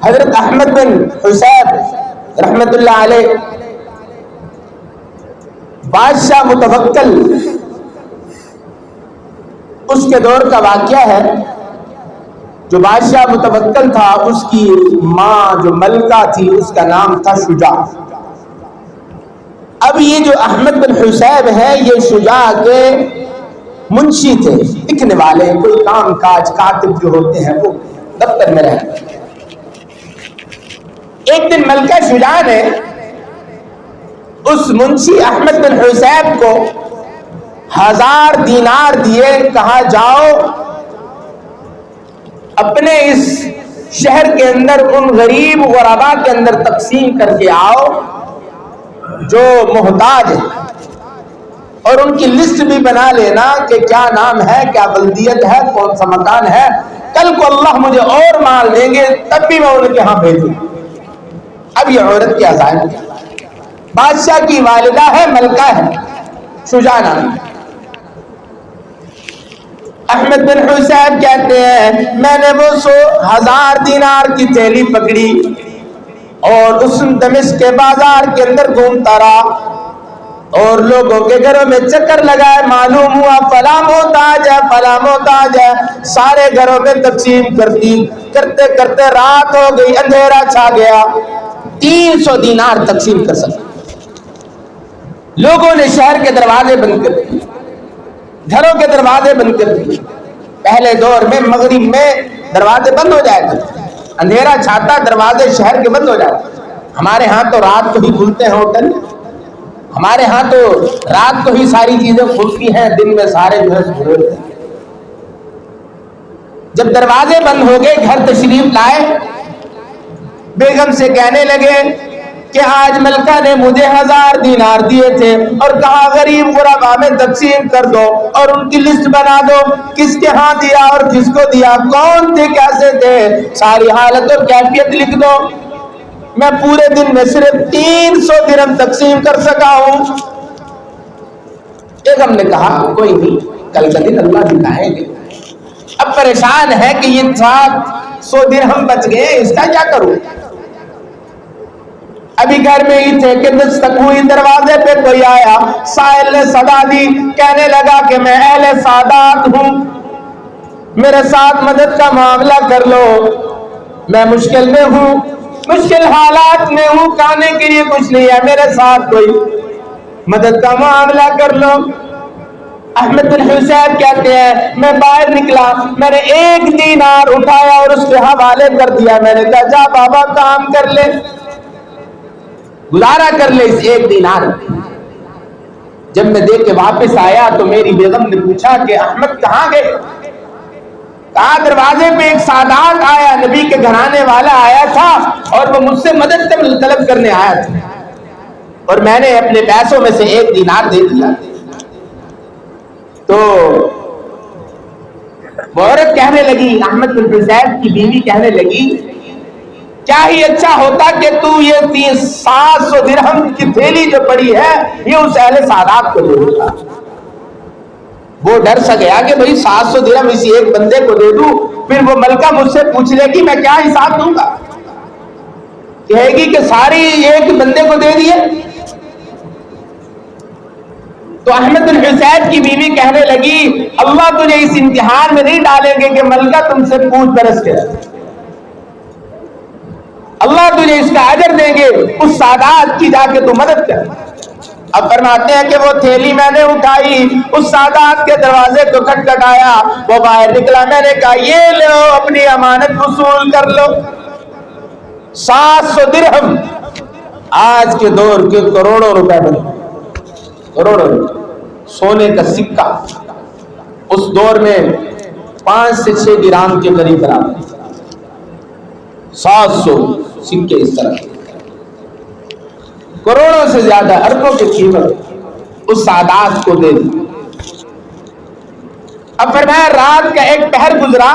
حضرت احمد بن حسین رحمت اللہ علیہ بادشاہ متوکل اس کے دور کا واقعہ ہے. جو بادشاہ متوکل تھا اس کی ماں جو ملکہ تھی اس کا نام تھا شجاع. اب یہ جو احمد بن حسین ہے یہ شجاع کے منشی تھے, لکھنے والے, کوئی کام کاج کاتب جو ہوتے ہیں وہ دفتر میں رہتے. ایک دن ملکہ شجاع نے اس منشی احمد بن حسین کو 1000 دینار دیے, کہا جاؤ اپنے اس شہر کے اندر ان غریب غربا کے اندر تقسیم کر کے آؤ جو محتاج ہے, اور ان کی لسٹ بھی بنا لینا کہ کیا نام ہے, کیا بلدیت ہے, کون سا مکان ہے. کل کو اللہ مجھے اور مال دیں گے تب بھی میں ان کے ہاں بھیجوں. اب یہ عورت کی عزائم, بادشاہ کی والدہ ہے, ملکہ ہے, شجاع نام. احمد بن حسین کہتے ہیں میں نے وہ 1000 دینار کی تھیلی پکڑی اور اس دمشق کے بازار کے اندر گھومتا رہا اور لوگوں کے گھروں میں چکر لگائے. معلوم ہوا فلاں محتاج ہے, فلاں محتاج ہے. سارے گھروں میں تقسیم کرتے کرتے رات ہو گئی, اندھیرا چھا گیا. 300 دینار تقسیم کر سکتے. لوگوں نے شہر کے دروازے بند کر دیے, گھروں کے دروازے بند کر دیے. پہلے دور میں مغرب میں دروازے بند ہو جائے تھے, اندھیرا چھاتا دروازے شہر کے بند ہو جاتے. ہمارے ہاں تو رات کو ہی کھلتے ہیں ہوٹل, ہمارے ہاں تو رات کو ہی ساری چیزیں کھلتی ہیں, دن میں سارے جو ہے. جب دروازے بند ہو گئے گھر تشریف لائے, بیگم سے کہنے لگے کہ آج ملکہ نے مجھے 1000 دینار دیے تھے اور کہا غریب غربا میں تقسیم کر دو اور ان کی لسٹ بنا دو, کس کے ہاں دیا اور کس کو دیا, کون تھے, کیسے تھے, ساری حالت اور کیفیت لکھ دو. میں پورے دن میں صرف 300 درہم تقسیم کر سکا ہوں. بیگم نے کہا کوئی نہیں, کل کا دن اللہ دکھائیں گے. اب پریشان ہے کہ یہ 700 درہم بچ گئے, اس کا کیا کروں. ابھی گھر میں ہی تھے کہ دستک ہوئی, دروازے پہ کوئی آیا. سائل نے صدا دی, کہنے لگا کہ میں اہل سعادت ہوں, میرے ساتھ مدد کا معاملہ کر لو, میں مشکل میں ہوں, مشکل حالات میں ہوں, کھانے کے لیے کچھ نہیں ہے, میرے ساتھ کوئی مدد کا معاملہ کر لو. احمد بن حسین کہتے ہیں میں باہر نکلا, میں نے 1 دینار اٹھایا اور اس کے حوالے کر دیا. میں نے کہا جا بابا کام کر لے, گزارا کر لے اس 1 دینار. جب میں دیکھ کے واپس آیا تو میری بیگم نے پوچھا کہ احمد کہاں گئے. کہا دروازے پہ ایک سادات آیا, نبی کے گھرانے والا آیا تھا اور وہ مجھ سے مدد طلب کرنے آیا تھا اور میں نے اپنے پیسوں میں سے 1 دینار دے دیا. تو وہ عورت کہنے لگی, احمد بن حسین کی بیوی کہنے لگی کیا ہی اچھا ہوتا کہ تو یہ 700 درہم کی تھیلی جو پڑی ہے یہ اس اہل سعادت کو دے دیتا. وہ ڈر سا گیا کہ بھئی 700 درہم اسی ایک بندے کو دے دوں, پھر وہ ملکہ مجھ سے پوچھ لے گی میں کیا حساب دوں گا, کہے گی کہ ساری ایک بندے کو دے دیے. تو احمد بن حسین کی بیوی کہنے لگی اللہ تجھے اس امتحان میں نہیں ڈالیں گے کہ ملکہ تم سے پوچھ برس کے, اللہ تجھے اس کا اجر دیں گے, اس سادات کی جا کے تو مدد کر. اب فرماتے ہیں کہ وہ تھیلی میں نے اٹھائی, اس سادات کے دروازے کو کھٹکھٹایا, وہ باہر نکلا. میں نے کہا یہ لو اپنی امانت وصول کر لو. 700 درہم آج کے دور کے کروڑوں روپے بنے, کروڑوں سونے کا سکہ اس دور میں 5 سے 6 درہم کے قریب برابر. 700 سکے اس طرح کروڑوں سے زیادہ, اربوں کی قیمت اس سادات کو دے دی. اب فرمایا رات کا ایک پہر گزرا,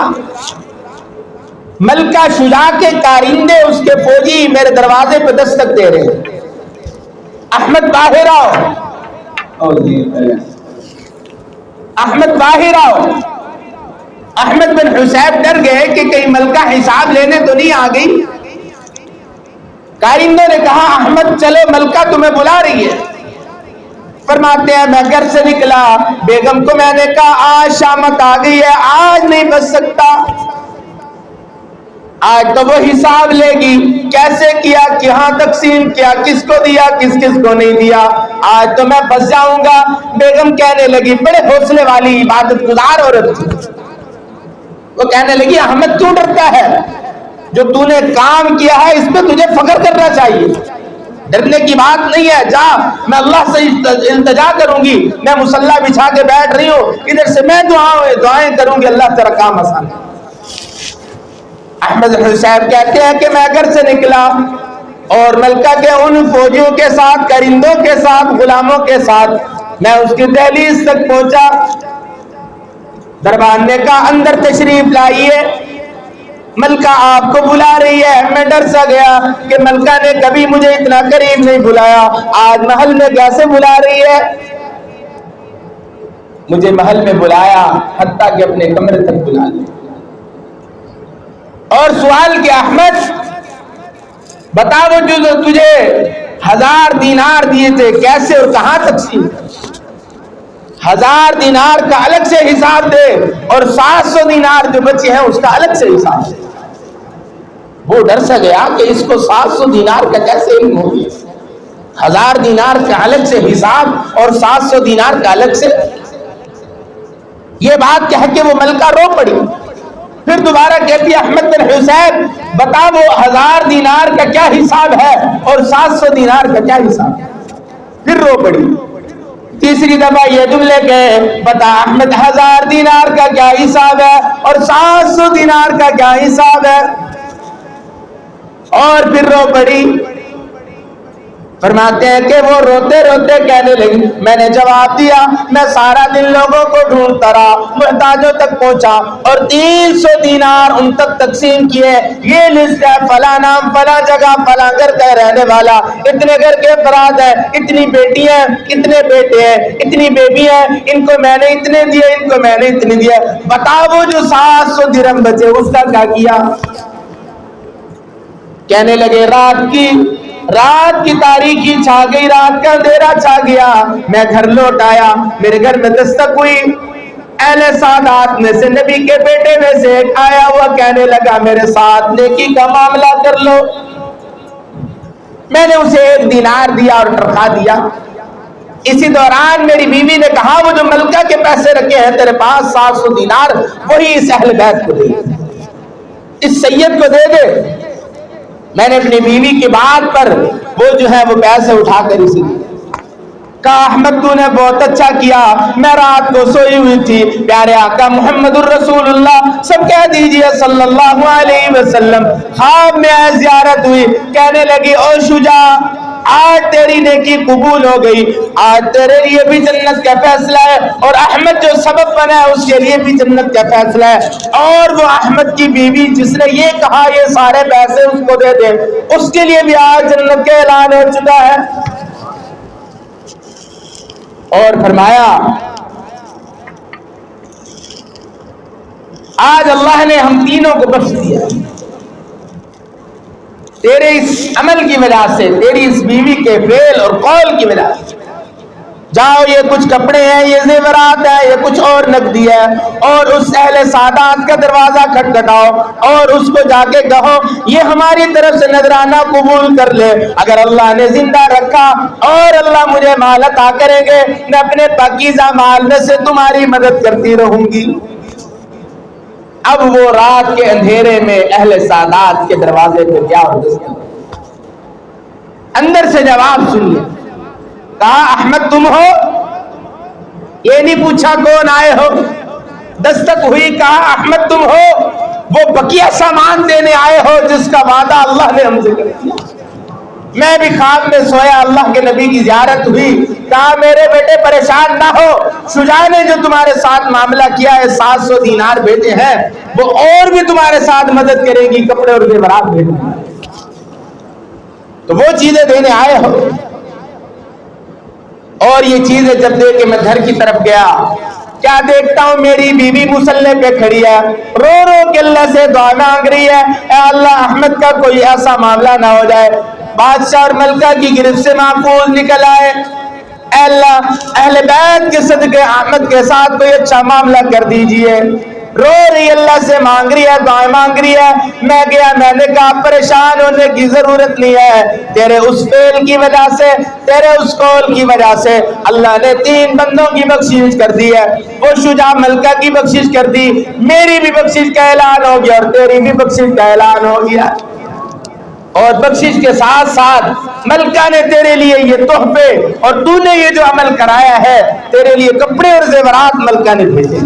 ملکہ شجاع کے کارندے اس کے فوجی میرے دروازے پہ دستک دے رہے ہیں, احمد باہر آؤ, احمد باہر آؤ. احمد بن حسین ڈر گئے کہ کہیں ملکہ حساب لینے تو نہیں آ گئی. کارندوں نے کہا احمد چلو ملکہ تمہیں بلا رہی ہے. فرماتے ہیں میں گھر سے نکلا, بیگم کو میں نے کہا آج شامت آ گئی ہے, آج نہیں بچ سکتا, آج تو وہ حساب لے گی کیسے کیا, کہاں تقسیم کیا, کس کو دیا کس کس کو نہیں دیا, آج تو میں پھنس جاؤں گا. بیگم کہنے لگی, بڑے حوصلے والی عبادت گزار عورت تھی, وہ کہنے لگی احمد کیوں ڈرتا ہے, جو تو نے کام کیا ہے اس پہ تجھے فخر کرنا چاہیے, ڈرنے کی بات نہیں ہے, جا میں اللہ سے التجا کروں گی, میں مصلی بچھا کے بیٹھ رہی ہوں, ادھر سے میں دعائیں کروں گی, اللہ تیرا کام آسان. احمد صاحب کہتے ہیں کہ میں گھر سے نکلا اور ملکہ کے ان فوجیوں کے ساتھ, کرندوں کے ساتھ, غلاموں کے ساتھ میں اس کی دہلیز تک پہنچا. دربان نے کہا اندر تشریف لائیے, ملکہ آپ کو بلا رہی ہے. میں ڈر سا گیا کہ ملکہ نے کبھی مجھے اتنا قریب نہیں بلایا, آج محل میں کیسے بلا رہی ہے. مجھے محل میں بلایا, حتیٰ کہ اپنے کمرے تک بلا لیا, اور سوال کیا احمد بتا وہ جو تجھے 1000 دینار دیے تھے کیسے اور کہاں تقسیم. 1000 دینار کا الگ سے حساب دے اور 700 دینار جو بچے ہیں اس کا الگ سے حساب دے. وہ ڈر سا گیا کہ اس کو 700 دینار کا کیسے علم ہوگی, 1000 دینار کا الگ سے حساب اور 700 دینار کا الگ سے. یہ بات کہہ کے وہ ملکہ رو پڑی. پھر دوبارہ کہتی ہے احمد بن حسین بتا وہ 1000 دینار کا کیا حساب ہے اور 700 دینار کا کیا حساب ہے. پھر رو پڑی. تیسری دفعہ یہ جملے کہے بتا احمد 1000 دینار کا کیا حساب ہے اور 700 دینار کا کیا حساب ہے, اور پھر رو پڑی. فرماتے ہیں کہ وہ روتے روتے کہنے لگی میں نے جواب دیا, میں سارا دن لوگوں کو ڈھونڈتا رہا, محتاجوں تک پہنچا اور 300 دینار ان تک تقسیم کیے. یہ لسٹ ہے, فلاں نام, فلاں جگہ, فلاں گھر کا رہنے والا, اتنے گھر کے افراد ہیں, اتنی بیٹیاں, اتنے بیٹے ہیں, اتنی بیبی ہیں, ان کو میں نے اتنے دیے, ان کو میں نے اتنے دیے. بتا وہ جو 700 درہم بچے اس کا کیا کیا. کہنے لگے رات کی تاریکی چھا گئی, رات کا اندھیرا چھا گیا, میں گھر لوٹ آیا, میرے گھر میں دستک ہوئی, اہل سعادات میں سے نبی کے بیٹے میں سے ایک آیا ہوا, کہنے لگا میرے ساتھ نیکی کا معاملہ کر لو. میں نے اسے 1 دینار دیا اور تنخواہ دیا. اسی دوران میری بیوی نے کہا وہ جو ملکہ کے پیسے رکھے ہیں تیرے پاس 700 دینار وہی اس اہل بیت کو دے, اس سید کو دے دے. میں نے اپنی بیوی کی بات پر وہ جو ہے وہ پیسے اٹھا کر اسی کہا احمد تو نے بہت اچھا کیا, میں رات کو سوئی ہوئی تھی, پیارے آقا محمد الرسول اللہ سب کہہ دیجئے صلی اللہ علیہ وسلم خواب میں زیارت ہوئی. کہنے لگی او شجاع آج تیری نیکی قبول ہو گئی, آج تیرے لیے بھی جنت کا فیصلہ ہے, اور احمد جو سبب بنا ہے اس کے لیے بھی جنت کا فیصلہ ہے. اور وہ احمد کی بیوی جس نے یہ کہا یہ سارے پیسے اس کو دے دے, اس کے لیے بھی آج جنت کا اعلان ہو چکا ہے. اور فرمایا آج اللہ نے ہم تینوں کو بخش دیا تیرے اس عمل کی وجہ سے, تیری اس بیوی کے فعل اور قول کی وجہ سے. جاؤ یہ کچھ کپڑے ہیں, یہ زیورات ہے, یہ کچھ اور نقدی ہے, اور اس اہل سعادات کا دروازہ کھٹکھٹاؤ اور اس کو جا کے کہو یہ ہماری طرف سے نذرانہ قبول کر لے, اگر اللہ نے زندہ رکھا اور اللہ مجھے مال عطا کریں گے میں اپنے پاکیزہ مال میں سے تمہاری مدد کرتی رہوں گی. اب وہ رات کے اندھیرے میں اہل سعادات کے دروازے پہ کیا ہو گیا, اندر سے جواب سنیے. کہا احمد تم ہو, یہ نہیں پوچھا کون آئے ہو, دستک ہوئی, کہا احمد تم ہو, وہ بقیہ سامان دینے آئے ہو جس کا وعدہ اللہ نے ہم سے کر دیا. میں بھی خواب میں سویا, اللہ کے نبی کی زیارت ہوئی, کہا میرے بیٹے پریشان نہ ہو, شجاع نے جو تمہارے ساتھ معاملہ کیا ہے 700 دینار بیٹے ہیں, وہ اور بھی تمہارے ساتھ مدد کرے گی, کپڑے اور زیورات بھیجیں گے, تو وہ چیزیں دینے آئے ہو. اور یہ چیزیں جب دے کے میں گھر کی طرف گیا, کیا دیکھتا ہوں میری بیوی مصلی پہ کھڑی ہے, رو رو کے اللہ سے دعا مانگ رہی ہے, اے اللہ احمد کا کوئی ایسا معاملہ نہ ہو جائے بادشاہ اور ملکہ کی گرفت سے محفوظ نکل آئے۔ اے اللہ اہل بیت کے صدقے احمد کے ساتھ کوئی اچھا معاملہ کر دیجئے۔ رو رہی اللہ سے مانگ رہی ہے، دعائیں مانگ رہی ہے۔ میں گیا، میں نے کہا پریشان ہونے کی ضرورت نہیں ہے، تیرے اس فعل کی وجہ سے، تیرے اس قول کی وجہ سے اللہ نے 3 بندوں کی بخشش کر دی ہے۔ وہ شجاع ملکہ کی بخشش کر دی، میری بھی بخشش کا اعلان ہو گیا اور تیری بھی بخشش کا اعلان ہو گیا۔ اور بخشش کے ساتھ ساتھ ملکہ نے تیرے لیے یہ تحفے اور تو نے یہ جو عمل کرایا ہے، تیرے لیے کپڑے اور زیورات ملکہ نے بھیجے۔